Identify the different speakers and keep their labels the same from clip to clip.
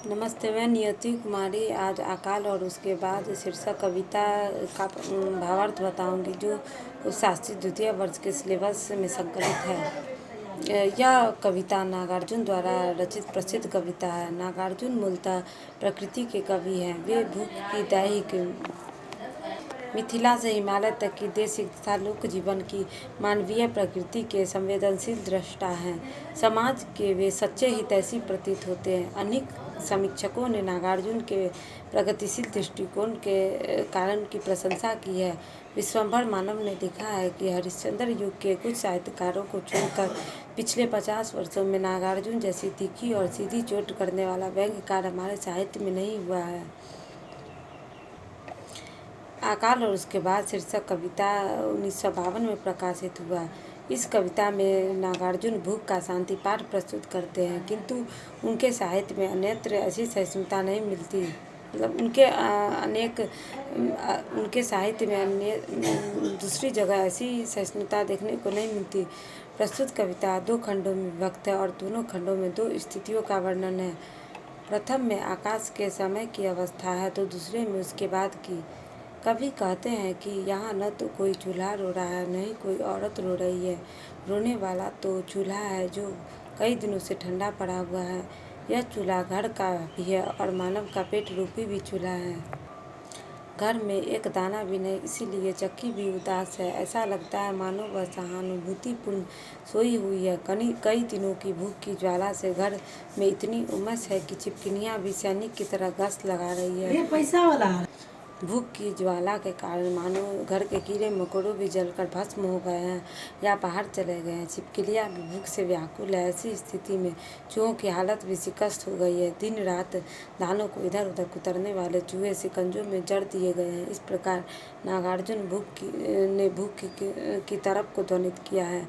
Speaker 1: नमस्ते, मैं नियति कुमारी आज अकाल और उसके बाद शीर्षक कविता का भावार्थ बताऊंगी, जो शास्त्री द्वितीय वर्ष के सिलेबस में संकलित है। यह कविता नागार्जुन द्वारा रचित प्रसिद्ध कविता है। नागार्जुन मूलतः प्रकृति के कवि हैं। वे भूख की दैहिक मिथिला से हिमालय तक की देशिक तथा लोक जीवन की मानवीय प्रकृति के संवेदनशील दृष्टा हैं। समाज के वे सच्चे हितैषी प्रतीत होते हैं। अनेक समीक्षकों ने नागार्जुन के प्रगतिशील दृष्टिकोण के कारण की प्रशंसा की है। विश्वंभर मानव ने लिखा है कि हरिश्चंद्र युग के कुछ साहित्यकारों को छोड़कर पिछले 50 वर्षों में नागार्जुन जैसी तीखी और सीधी चोट करने वाला व्यंग्यकार हमारे साहित्य में नहीं हुआ है। अकाल और उसके बाद शीर्षक कविता 1952 में प्रकाशित हुआ। इस कविता में नागार्जुन भूख का शांति पाठ प्रस्तुत करते हैं, किंतु उनके साहित्य में अन्यत्र ऐसी सहिष्णुता नहीं मिलती। मतलब उनके साहित्य में अन्य दूसरी जगह ऐसी सहिष्णुता देखने को नहीं मिलती। प्रस्तुत कविता 2 खंडों में विभक्त है और दोनों खंडों में 2 स्थितियों का वर्णन है। प्रथम में आकाश के समय की अवस्था है, तो दूसरे में उसके बाद की। कवि कहते हैं कि यहाँ न तो कोई चूल्हा रो रहा है, न ही कोई औरत रो रही है। रोने वाला तो चूल्हा है, जो कई दिनों से ठंडा पड़ा हुआ है। यह चूल्हा घर का भी है और मानव का पेट रूपी भी चूल्हा है। घर में एक दाना भी नहीं, इसीलिए चक्की भी उदास है। ऐसा लगता है मानो वह सहानुभूतिपूर्ण सोई हुई है। कई दिनों की भूख की ज्वाला से घर में इतनी उमस है कि चिपकलियाँ भी सैनिक की तरह गश्त लगा रही है।
Speaker 2: ये पैसा वाला
Speaker 1: भूख की ज्वाला के कारण मानो घर के कीड़े मकोड़ों भी जलकर भस्म हो गए हैं या बाहर चले गए हैं। छिपकलियाँ भी भूख से व्याकुल है। ऐसी स्थिति में चूहों की हालत भी शिकस्त हो गई है। दिन रात दानों को इधर उधर कुतरने वाले चूहे शिकंजों में जड़ दिए गए हैं। इस प्रकार नागार्जुन भूख की तरफ को ध्वनित किया है।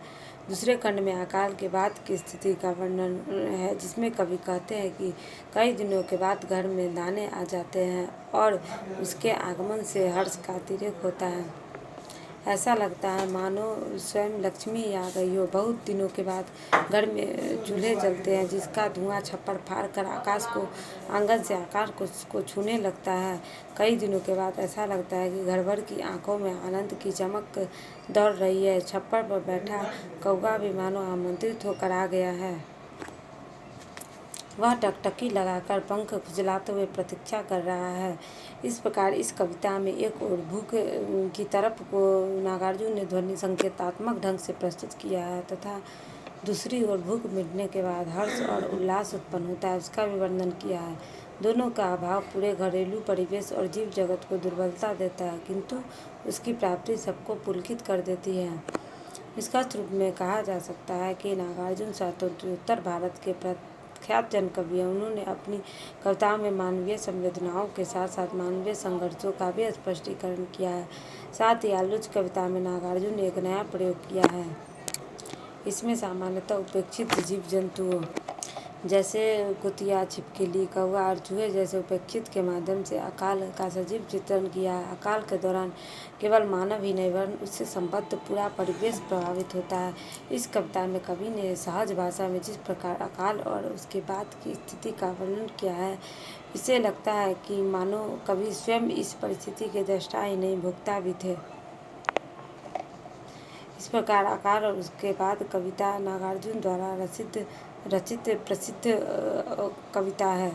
Speaker 1: दूसरे खंड में अकाल के बाद की स्थिति का वर्णन है, जिसमें कवि कहते हैं कि कई दिनों के बाद घर में दाने आ जाते हैं और उसके आगमन से हर्ष का अतिरेक होता है। ऐसा लगता है मानो स्वयं लक्ष्मी ही आ गई हो। बहुत दिनों के बाद घर में चूल्हे जलते हैं, जिसका धुआं छप्पर फाड़ कर आकाश को आंगन से आकाश को छूने लगता है। कई दिनों के बाद ऐसा लगता है कि घर भर की आंखों में आनंद की चमक दौड़ रही है। छप्पर पर बैठा कौवा भी मानो आमंत्रित होकर आ गया है। वह टकटकी लगाकर पंख खुजलाते हुए प्रतीक्षा कर रहा है। इस प्रकार इस कविता में एक ओर भूख की तरफ को नागार्जुन ने ध्वनि संकेतात्मक ढंग से प्रस्तुत किया है, तथा दूसरी ओर भूख मिटने के बाद हर्ष और उल्लास उत्पन्न होता है, उसका भी वर्णन किया है। दोनों का अभाव पूरे घरेलू परिवेश और जीव जगत को दुर्बलता देता है, किंतु उसकी प्राप्ति सबको पुलकित कर देती है। निष्कर्ष रूप में कहा जा सकता है कि नागार्जुन स्वातंत्र्योत्तर भारत के प्रख्यात जन कवि हैं। उन्होंने अपनी कविताओं में मानवीय संवेदनाओं के साथ साथ मानवीय संघर्षों का भी स्पष्टीकरण किया है। साथ ही आलोच कविता में नागार्जुन ने एक नया प्रयोग किया है। इसमें सामान्यतः उपेक्षित जीव जंतुओं जैसे कुतिया, छिपकली, कौवा और चूहे जैसे उपेक्षित के माध्यम से अकाल का सजीव चित्रण किया है। अकाल के दौरान केवल मानव ही नहीं वरन उससे संबद्ध पूरा परिवेश प्रभावित होता है। इस कविता में कवि ने सहज भाषा में जिस प्रकार अकाल और उसके बाद की स्थिति का वर्णन किया है, इससे लगता है कि मानो कवि स्वयं इस परिस्थिति के दृष्टा ही नहीं भोक्ता भी थे। इस प्रकार अकाल और उसके बाद कविता नागार्जुन द्वारा रचित प्रसिद्ध कविता है।